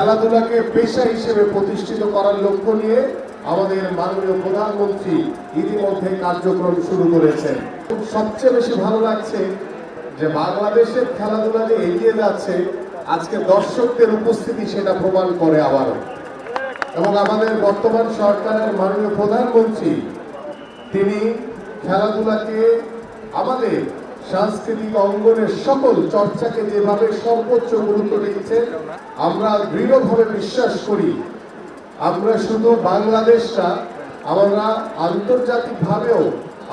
খেলাধুলাকে পেশা হিসেবে প্রতিষ্ঠিত করার লক্ষ্য নিয়ে আমাদের মাননীয় প্রধানমন্ত্রী ইতিমধ্যে কার্যক্রম শুরু করেছেন। সবচেয়ে বেশি ভালো লাগছে যে বাংলাদেশের খেলাধুলা যে এগিয়ে যাচ্ছে, আজকে দর্শকদের উপস্থিতি সেটা প্রমাণ করে আবারও। এবং আমাদের বর্তমান সরকারের মাননীয় প্রধানমন্ত্রী তিনি খেলাধুলাকে আমাদের সাংস্কৃতিক অঙ্গনের সকল চর্চাকে যেভাবে সর্বোচ্চ গুরুত্ব দিচ্ছেন, আমরা দৃঢ়ভাবে বিশ্বাস করি আমরা শুধু বাংলাদেশটা, আমরা আন্তর্জাতিকভাবেও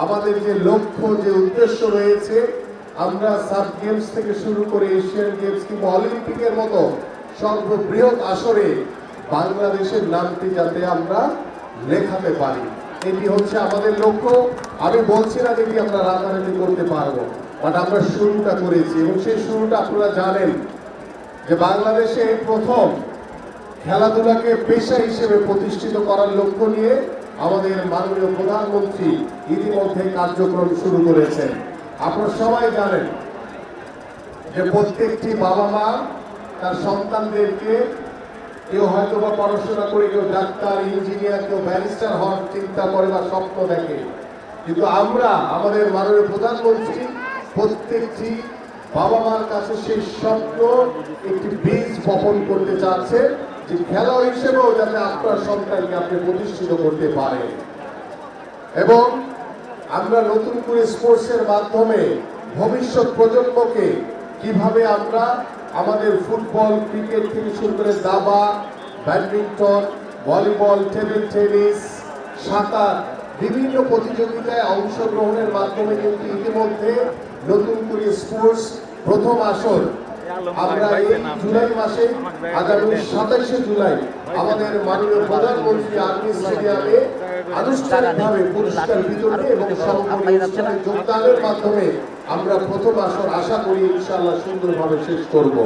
আমাদের যে লক্ষ্য, যে উদ্দেশ্য রয়েছে, আমরা সাব গেমস থেকে শুরু করে এশিয়ান গেমস কিংবা অলিম্পিকের মতো সর্ববৃহৎ আসরে বাংলাদেশের নামটি যাতে আমরা লেখাতে পারি, এটি হচ্ছে আমাদের লক্ষ্য। আমি বলছি না যেটি আমরা রাতারাতি করতে পারবো, বাট আমরা শুরুটা করেছি এবং সেই শুরুটা আপনারা জানেন যে বাংলাদেশে প্রথম খেলাধুলাকে পেশা হিসেবে প্রতিষ্ঠিত করার লক্ষ্য নিয়ে আমাদের মাননীয় প্রধানমন্ত্রী ইতিমধ্যে কার্যক্রম শুরু করেছেন। আপনারা সবাই জানেন যে প্রত্যেকটি বাবা মা তার সন্তানদেরকে কেউ হয়তো বা পড়াশোনা করে, কেউ ডাক্তার, ইঞ্জিনিয়ার, কেউ ব্যারিস্টার হওয়ার চিন্তা করে বা স্বপ্ন দেখে, কিন্তু আমরা আমাদের মাননীয় প্রধানমন্ত্রী প্রত্যেকটি বাবা মার কাছে সেই স্বপ্ন একটি বীজ বপন করতে চাচ্ছে যে খেলা হিসেবেও যাতে আপনার সন্তানকে আপনি প্রতিষ্ঠিত করতে পারেন। এবং আমরা নতুন করে স্পোর্টসের মাধ্যমে ভবিষ্যৎ প্রজন্মকে কিভাবে আমরা আমাদের ফুটবল, ক্রিকেট থেকে শুরু করে দাবা, ব্যাডমিন্টন, ভলিবল, টেবিল টেনিস, সাঁতার, বিভিন্ন প্রতিযোগিতায় অংশগ্রহণের মাধ্যমে কিন্তু ইতিমধ্যে নতুন করে স্পোর্টস প্রথম আসর আমরা এই জুলাই মাসে আগামী 27শে জুলাই আমাদের মাননীয় প্রধানমন্ত্রী আর্মি স্টেডিয়ামে আনুষ্ঠানিকভাবে পুরস্কার বিতরণী এবং যোগদানের মাধ্যমে আমরা প্রথম আসর আশা করি ইনশাআল্লাহ সুন্দরভাবে শেষ করব।